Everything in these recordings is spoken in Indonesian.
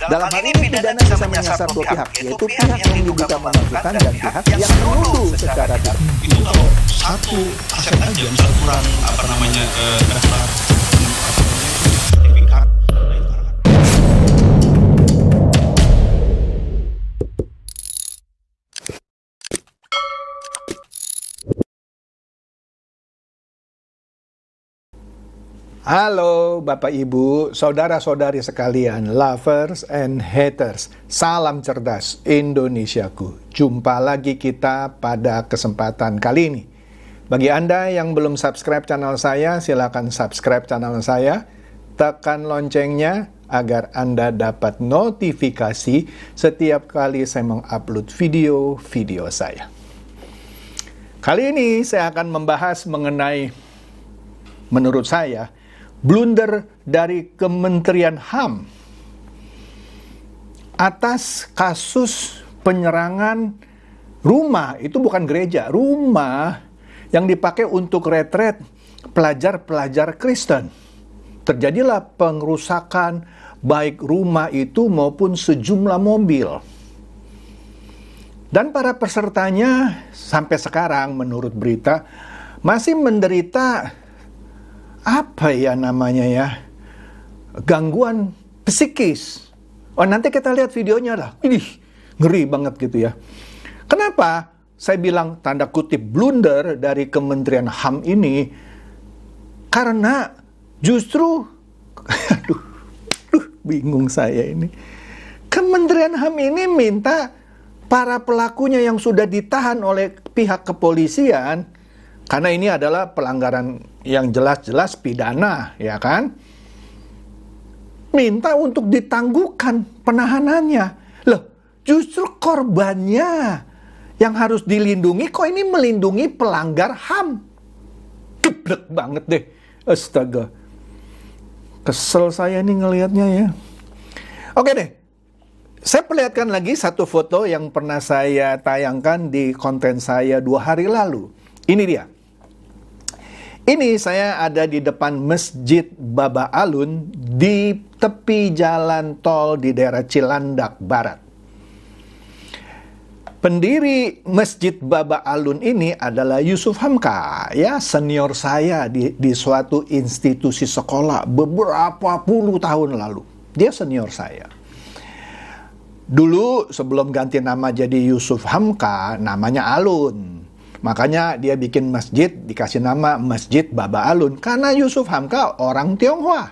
Dalam hal ini pidana bisa menyasar dua pihak, yaitu pihak yang diduga memalsukan dan pihak yang menuduh secara tidak. Itu kalau satu aset aja, misal kurang daftar sertifikat. Halo Bapak Ibu, saudara-saudari sekalian, lovers and haters. Salam cerdas Indonesiaku. Jumpa lagi kita pada kesempatan kali ini. Bagi Anda yang belum subscribe channel saya, silakan subscribe channel saya. Tekan loncengnya agar Anda dapat notifikasi setiap kali saya mengupload video-video saya. Kali ini saya akan membahas mengenai, menurut saya, blunder dari Kementerian HAM atas kasus penyerangan rumah, itu bukan gereja, rumah yang dipakai untuk retret pelajar-pelajar Kristen. Terjadilah pengrusakan baik rumah itu maupun sejumlah mobil. Dan para pesertanya sampai sekarang menurut berita masih menderita gangguan psikis. Oh, nanti kita lihat videonya lah. Ngeri banget gitu ya. Kenapa saya bilang tanda kutip blunder dari Kementerian HAM ini? Karena justru bingung saya ini. Kementerian HAM ini minta para pelakunya yang sudah ditahan oleh pihak kepolisian, karena ini adalah pelanggaran yang jelas-jelas pidana, ya kan? Minta untuk ditangguhkan penahanannya. Loh, justru korbannya yang harus dilindungi, kok ini melindungi pelanggar HAM? Geblek banget deh. Astaga. Kesel saya nih ngelihatnya ya. Oke deh. Saya perlihatkan lagi satu foto yang pernah saya tayangkan di konten saya 2 hari lalu. Ini dia. Ini saya ada di depan Masjid Baba Alun di tepi jalan tol di daerah Cilandak Barat. Pendiri Masjid Baba Alun ini adalah Yusuf Hamka, ya, senior saya di suatu institusi sekolah beberapa puluh tahun lalu. Dia senior saya. Dulu sebelum ganti nama jadi Yusuf Hamka, namanya Alun. Makanya dia bikin masjid, dikasih nama Masjid Baba Alun. Karena Yusuf Hamka orang Tionghoa.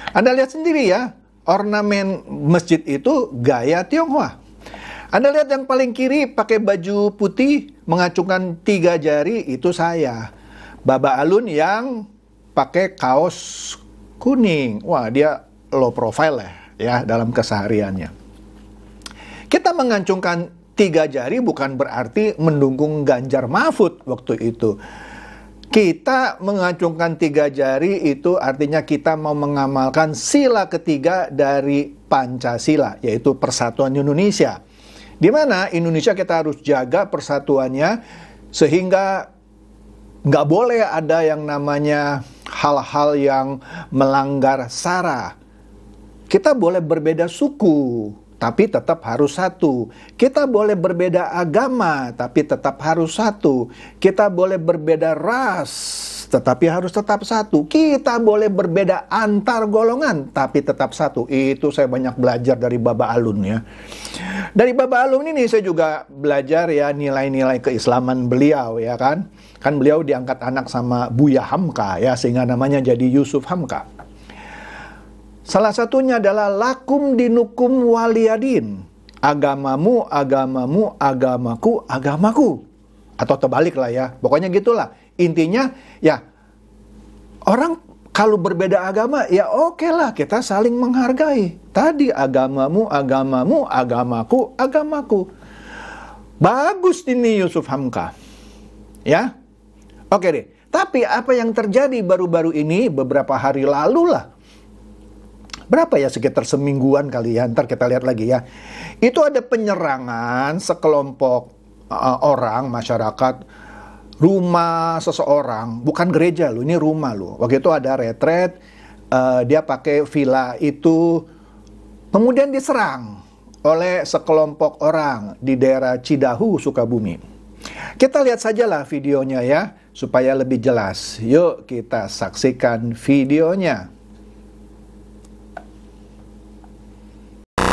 Anda lihat sendiri ya, ornamen masjid itu gaya Tionghoa. Anda lihat yang paling kiri pakai baju putih, mengacungkan 3 jari, itu saya. Baba Alun yang pakai kaos kuning. Wah, dia low profile ya dalam kesehariannya. Kita mengacungkan 3 jari bukan berarti mendukung Ganjar Mahfud waktu itu. Kita mengacungkan 3 jari itu artinya kita mau mengamalkan sila ketiga dari Pancasila, yaitu Persatuan Indonesia. Di mana Indonesia kita harus jaga persatuannya sehingga nggak boleh ada yang namanya hal-hal yang melanggar SARA. Kita boleh berbeda suku, tapi tetap harus satu. Kita boleh berbeda agama, tapi tetap harus satu. Kita boleh berbeda ras, tetapi harus tetap satu. Kita boleh berbeda antar golongan, tapi tetap satu. Itu saya banyak belajar dari Baba Alun ya. Dari Baba Alun ini saya juga belajar ya nilai-nilai keislaman beliau ya kan. Kan beliau diangkat anak sama Buya Hamka ya, sehingga namanya jadi Yusuf Hamka. Salah satunya adalah lakum dinukum waliyadin. Agamamu, agamamu, agamaku, agamaku. Atau terbalik lah ya. Pokoknya gitulah. Intinya ya orang kalau berbeda agama ya oke lah, kita saling menghargai. Tadi agamamu, agamamu, agamaku, agamaku. Bagus ini Yusuf Hamka. Ya. Oke deh. Tapi apa yang terjadi baru-baru ini beberapa hari lalu lah. Berapa ya, sekitar semingguan kali ya, ntar kita lihat lagi ya. Itu ada penyerangan sekelompok orang, masyarakat, rumah seseorang, bukan gereja loh, ini rumah loh. Waktu itu ada retret, dia pakai villa itu Kemudian diserang oleh sekelompok orang di daerah Cidahu, Sukabumi. Kita lihat sajalah videonya ya, supaya lebih jelas. Yuk kita saksikan videonya.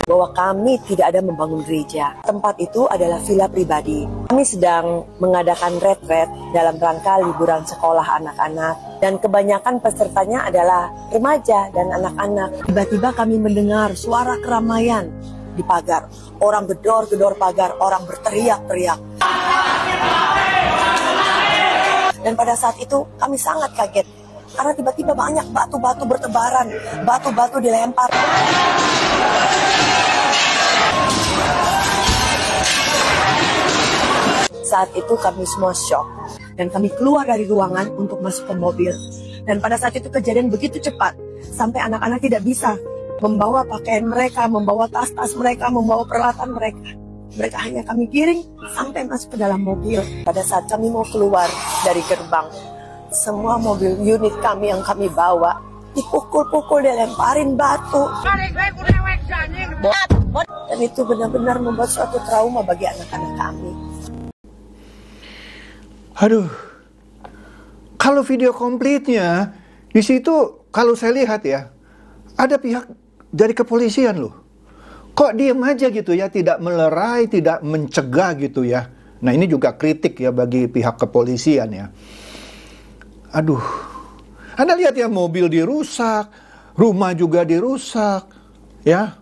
Bahwa kami tidak ada membangun gereja. Tempat itu adalah villa pribadi. Kami sedang mengadakan retret dalam rangka liburan sekolah anak-anak. Dan kebanyakan pesertanya adalah remaja dan anak-anak. Tiba-tiba kami mendengar suara keramaian di pagar. Orang gedor-gedor pagar, orang berteriak-teriak. Dan pada saat itu kami sangat kaget. Karena tiba-tiba banyak batu-batu bertebaran. Batu-batu dilempar. Saat itu kami semua shock dan kami keluar dari ruangan untuk masuk ke mobil. Dan pada saat itu kejadian begitu cepat sampai anak-anak tidak bisa membawa pakaian mereka, membawa tas-tas mereka, membawa peralatan mereka. Mereka hanya kami giring sampai masuk ke dalam mobil. Pada saat kami mau keluar dari gerbang, semua mobil unit kami yang kami bawa dipukul-pukul, dilemparin batu. Dan itu benar-benar membuat suatu trauma bagi anak-anak kami. Aduh, kalau video komplitnya di situ, kalau saya lihat ya, ada pihak dari kepolisian loh. Kok diem aja gitu ya, tidak melerai, tidak mencegah gitu ya. Nah ini juga kritik ya bagi pihak kepolisian ya. Aduh, Anda lihat ya, mobil dirusak, rumah juga dirusak, ya.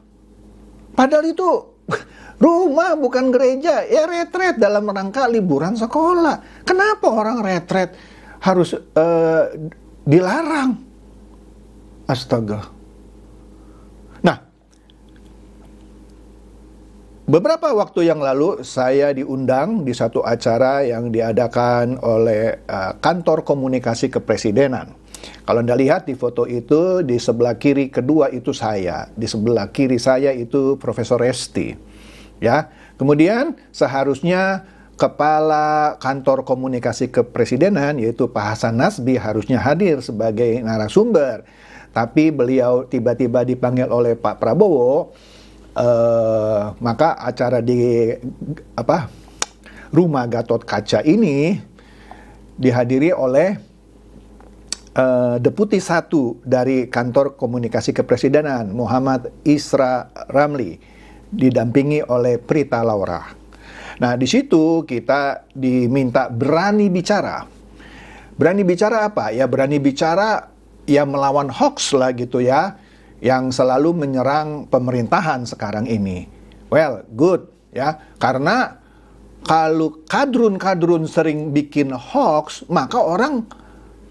Padahal itu rumah bukan gereja, ya retret dalam rangka liburan sekolah. Kenapa orang retret harus dilarang? Astaga. Nah, beberapa waktu yang lalu saya diundang di satu acara yang diadakan oleh kantor komunikasi kepresidenan. Kalau Anda lihat di foto itu, di sebelah kiri kedua itu saya, di sebelah kiri saya itu Profesor Resti. Ya, kemudian seharusnya kepala kantor komunikasi kepresidenan yaitu Pak Hasan Nasbi harusnya hadir sebagai narasumber, tapi beliau tiba-tiba dipanggil oleh Pak Prabowo, maka acara di rumah Gatot Kaca ini dihadiri oleh Deputi 1 dari kantor komunikasi kepresidenan Muhammad Isra Ramli, didampingi oleh Prita Laura. Nah, di situ kita diminta berani bicara. Berani bicara apa? Ya berani bicara ya melawan hoax lah gitu ya, yang selalu menyerang pemerintahan sekarang ini. Well, good ya, karena kalau kadrun-kadrun sering bikin hoax, maka orang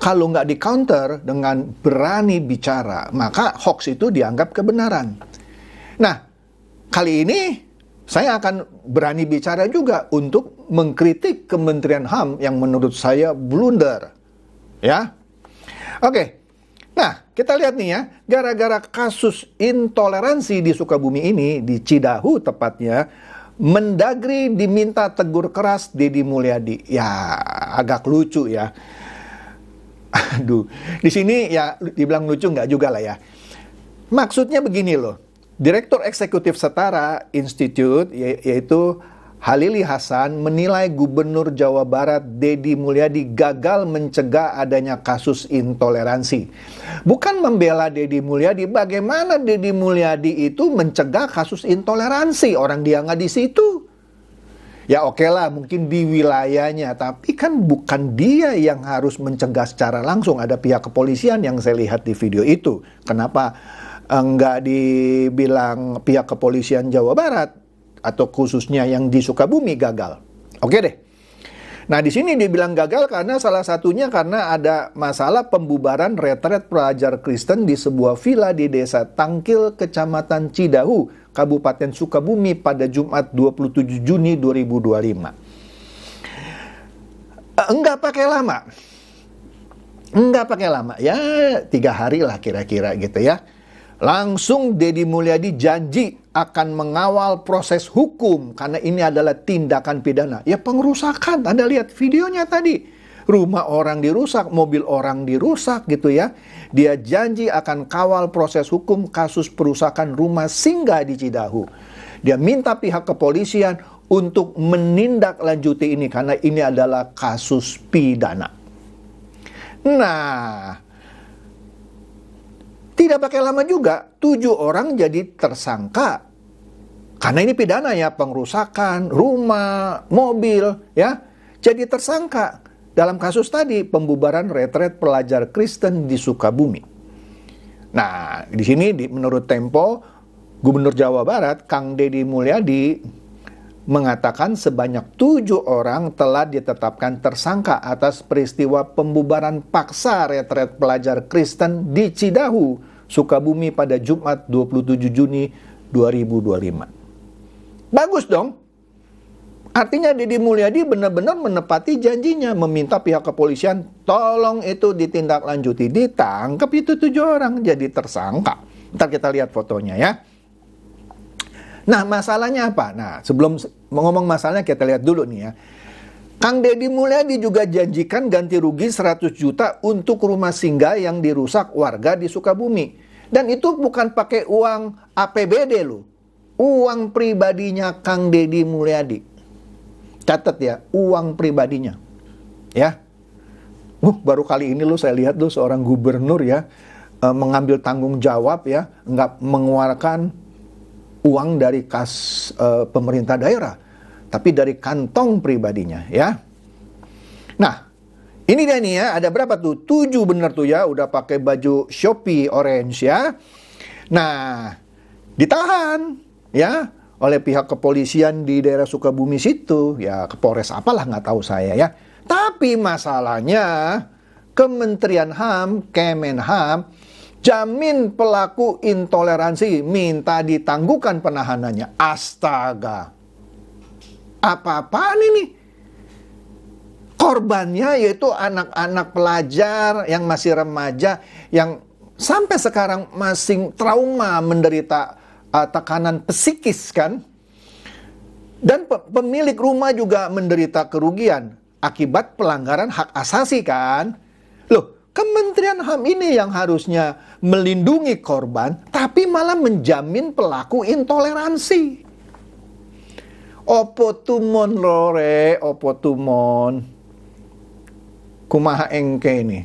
kalau nggak di-counter dengan berani bicara, maka hoax itu dianggap kebenaran. Nah, kali ini saya akan berani bicara juga untuk mengkritik Kementerian HAM yang menurut saya blunder. Ya. Oke. Nah, kita lihat nih ya, gara-gara kasus intoleransi di Sukabumi ini, di Cidahu tepatnya, Mendagri diminta tegur keras Deddy Mulyadi. Ya, agak lucu ya. Aduh, di sini ya dibilang lucu nggak juga lah ya. Maksudnya begini loh. Direktur Eksekutif Setara Institute yaitu Halili Hasan menilai Gubernur Jawa Barat Deddy Mulyadi gagal mencegah adanya kasus intoleransi. Bukan membela Deddy Mulyadi, bagaimana Deddy Mulyadi itu mencegah kasus intoleransi, orang dia nggak di situ. Ya oke lah, mungkin di wilayahnya, tapi kan bukan dia yang harus mencegah secara langsung. Ada pihak kepolisian yang saya lihat di video itu. Kenapa enggak dibilang pihak kepolisian Jawa Barat atau khususnya yang di Sukabumi gagal? Oke deh. Nah, di sini dibilang gagal karena salah satunya karena ada masalah pembubaran retret pelajar Kristen di sebuah villa di Desa Tangkil, Kecamatan Cidahu, Kabupaten Sukabumi pada Jumat 27 Juni 2025. Enggak pakai lama. Ya 3 hari lah kira-kira gitu ya. Langsung Deddy Mulyadi janji akan mengawal proses hukum karena ini adalah tindakan pidana. Ya pengerusakan, Anda lihat videonya tadi. rumah orang dirusak, mobil orang dirusak gitu ya. Dia janji akan kawal proses hukum kasus perusakan rumah singgah di Cidahu. Dia minta pihak kepolisian untuk menindaklanjuti ini karena ini adalah kasus pidana. Nah, tidak pakai lama juga 7 orang jadi tersangka. Karena ini pidana ya, pengrusakan rumah, mobil ya. Jadi tersangka dalam kasus tadi pembubaran retret pelajar Kristen di Sukabumi. Nah, di sini menurut Tempo, Gubernur Jawa Barat Kang Deddy Mulyadi mengatakan sebanyak 7 orang telah ditetapkan tersangka atas peristiwa pembubaran paksa retret pelajar Kristen di Cidahu, Sukabumi pada Jumat 27 Juni 2025. Bagus dong. Artinya Deddy Mulyadi benar-benar menepati janjinya, meminta pihak kepolisian tolong itu ditindaklanjuti, ditangkap itu 7 orang jadi tersangka. Ntar kita lihat fotonya ya. Nah, masalahnya apa? Nah, sebelum ngomong masalahnya kita lihat dulu nih ya. Kang Deddy Mulyadi juga janjikan ganti rugi 100 juta untuk rumah singgah yang dirusak warga di Sukabumi. Dan itu bukan pakai uang APBD loh. Uang pribadinya Kang Deddy Mulyadi. Catat ya, uang pribadinya. Ya. Baru kali ini loh saya lihat loh seorang gubernur ya mengambil tanggung jawab ya, nggak mengeluarkan uang dari kas pemerintah daerah, tapi dari kantong pribadinya ya. Nah, ini dia nih ya, ada berapa tuh? 7 bener tuh ya, udah pakai baju Shopee orange ya. Nah, ditahan ya oleh pihak kepolisian di daerah Sukabumi situ ya, Kapolres apalah nggak tahu saya ya. Tapi masalahnya Kementerian HAM, Kemenham jamin pelaku intoleransi minta ditangguhkan penahanannya. Astaga, apa-apaan ini? Korbannya yaitu anak-anak pelajar yang masih remaja yang sampai sekarang masih trauma, menderita tekanan psikis kan. Dan pemilik rumah juga menderita kerugian akibat pelanggaran hak asasi kan. Loh, Kementerian HAM ini yang harusnya melindungi korban, tapi malah menjamin pelaku intoleransi. Opo tumon lore, opo tumon. Kumaha engke ini.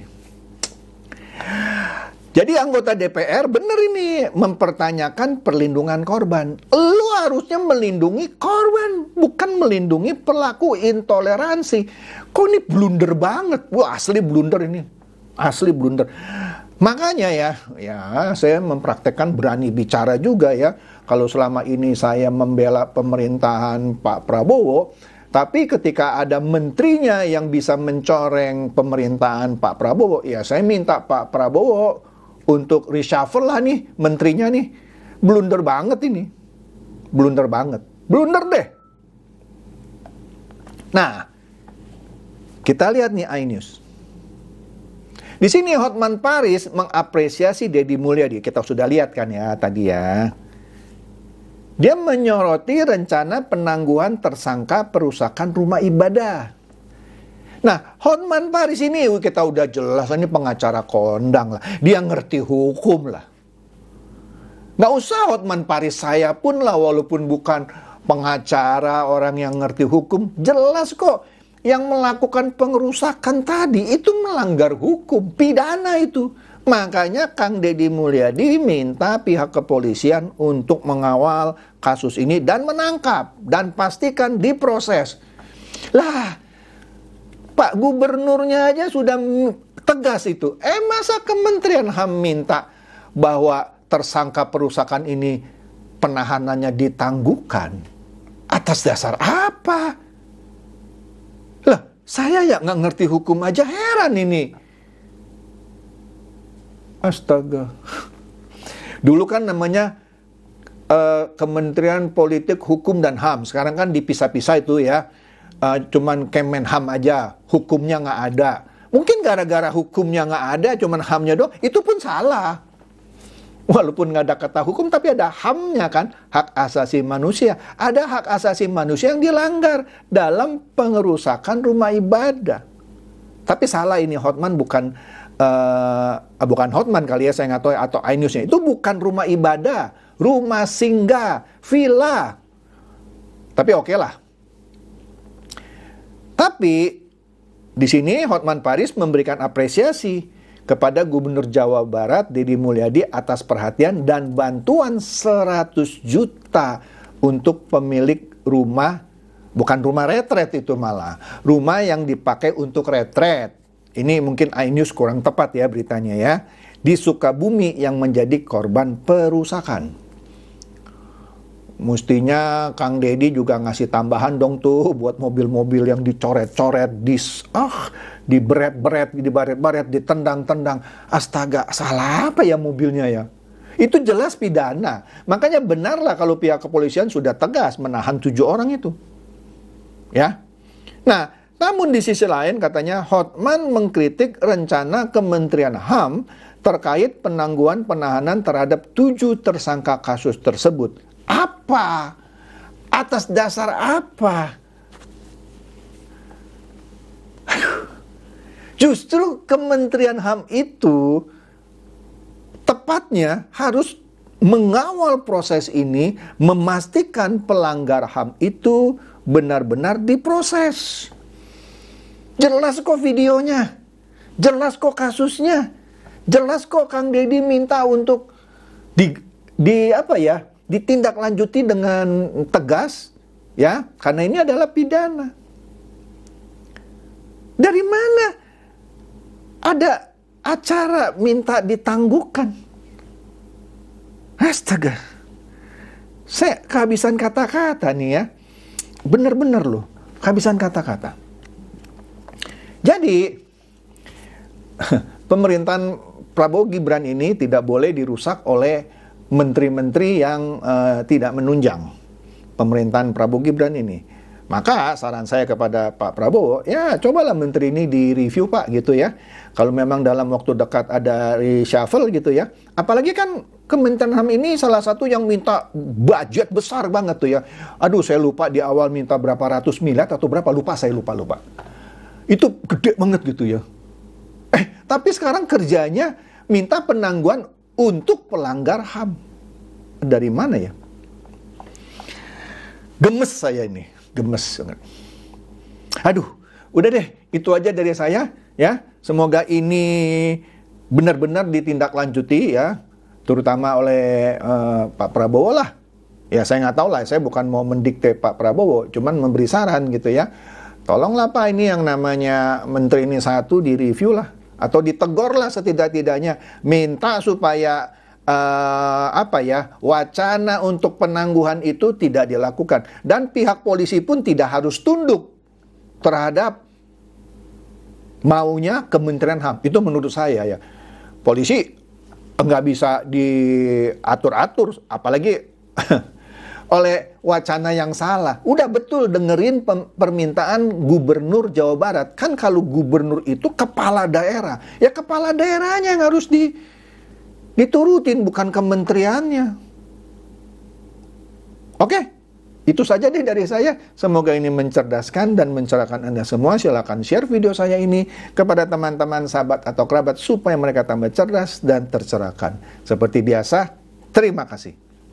Jadi anggota DPR bener ini mempertanyakan perlindungan korban. Lu harusnya melindungi korban, bukan melindungi pelaku intoleransi. Kok ini blunder banget? Wah, asli blunder ini. Asli blunder. Makanya ya saya mempraktekkan berani bicara juga ya. Kalau selama ini saya membela pemerintahan Pak Prabowo, tapi ketika ada menterinya yang bisa mencoreng pemerintahan Pak Prabowo, ya saya minta Pak Prabowo untuk reshuffle lah nih menterinya nih. Blunder banget ini. Blunder banget. Blunder deh. Nah, kita lihat nih iNews. Di sini Hotman Paris mengapresiasi Deddy Mulyadi. Kita sudah lihat kan ya tadi ya. Dia menyoroti rencana penangguhan tersangka perusakan rumah ibadah. Nah, Hotman Paris ini kita udah jelas ini pengacara kondang lah. Dia ngerti hukum lah. Nggak usah Hotman Paris, saya pun lah walaupun bukan pengacara, orang yang ngerti hukum. Jelas kok yang melakukan pengerusakan tadi itu melanggar hukum, pidana itu. Makanya Kang Deddy Mulyadi minta pihak kepolisian untuk mengawal kasus ini dan menangkap dan pastikan diproses. Lah, Pak Gubernurnya aja sudah tegas itu. Masa Kementerian HAM minta bahwa tersangka perusakan ini penahanannya ditangguhkan? Atas dasar apa? Lah, saya ya nggak ngerti hukum aja heran ini. Astaga. Dulu kan namanya Kementerian Politik, Hukum, dan HAM. Sekarang kan dipisah-pisah itu ya. Cuman Kemenham aja, hukumnya nggak ada. Mungkin gara-gara hukumnya nggak ada, cuman HAM-nya doang, itu pun salah. Walaupun nggak ada kata hukum, tapi ada HAM-nya kan, hak asasi manusia. Ada hak asasi manusia yang dilanggar dalam pengerusakan rumah ibadah. Tapi salah ini, Hotman bukan Hotman kali ya, saya nggak tahu, atau iNews-nya. Itu bukan rumah ibadah, rumah singgah, villa. Tapi oke lah. Tapi di sini Hotman Paris memberikan apresiasi kepada Gubernur Jawa Barat Deddy Mulyadi atas perhatian dan bantuan 100 juta untuk pemilik rumah, bukan rumah retret itu malah, rumah yang dipakai untuk retret. Ini mungkin iNews kurang tepat ya beritanya ya. Di Sukabumi yang menjadi korban perusakan. Mestinya Kang Deddy juga ngasih tambahan dong tuh buat mobil-mobil yang dicoret-coret, diberet-beret, dibaret-baret, ditendang-tendang. Astaga, salah apa ya mobilnya ya? Itu jelas pidana. Makanya benarlah kalau pihak kepolisian sudah tegas menahan 7 orang itu. Ya. Nah, namun di sisi lain katanya Hotman mengkritik rencana Kementerian HAM terkait penangguhan penahanan terhadap 7 tersangka kasus tersebut. Apa? Atas dasar apa? Justru Kementerian HAM itu tepatnya harus mengawal proses ini, memastikan pelanggar HAM itu benar-benar diproses. Jelas kok videonya, jelas kok kasusnya, jelas kok Kang Deddy minta untuk ditindaklanjuti dengan tegas, ya, karena ini adalah pidana. Dari mana ada acara minta ditangguhkan? Astaga, saya kehabisan kata-kata nih ya, bener-bener loh, kehabisan kata-kata. Jadi pemerintahan Prabowo Gibran ini tidak boleh dirusak oleh menteri-menteri yang tidak menunjang pemerintahan Prabowo Gibran ini. Maka saran saya kepada Pak Prabowo, ya cobalah menteri ini direview Pak gitu ya. Kalau memang dalam waktu dekat ada reshuffle gitu ya. Apalagi kan Kementerian HAM ini salah satu yang minta budget besar banget tuh ya. Aduh saya lupa di awal minta berapa ratus miliar atau berapa, saya lupa. Itu gede banget gitu ya. Tapi sekarang kerjanya minta penangguhan untuk pelanggar HAM. Dari mana ya? Gemes saya ini, gemes banget. Aduh, udah deh, itu aja dari saya ya. Semoga ini benar-benar ditindaklanjuti ya, terutama oleh Pak Prabowo lah. Ya saya nggak tahu lah, saya bukan mau mendikte Pak Prabowo, cuman memberi saran gitu ya. Tolonglah Pak, ini yang namanya menteri ini satu direview lah, atau ditegur lah setidak-tidaknya, minta supaya wacana untuk penangguhan itu tidak dilakukan, dan pihak polisi pun tidak harus tunduk terhadap maunya Kementerian HAM. Itu menurut saya ya, polisi nggak bisa diatur-atur, apalagi oleh wacana yang salah. Udah betul dengerin permintaan Gubernur Jawa Barat. Kan kalau gubernur itu kepala daerah, ya kepala daerahnya yang harus diturutin, bukan kementeriannya. Oke, itu saja deh dari saya. Semoga ini mencerdaskan dan mencerahkan Anda semua. Silakan share video saya ini kepada teman-teman, sahabat atau kerabat supaya mereka tambah cerdas dan tercerahkan. Seperti biasa, terima kasih.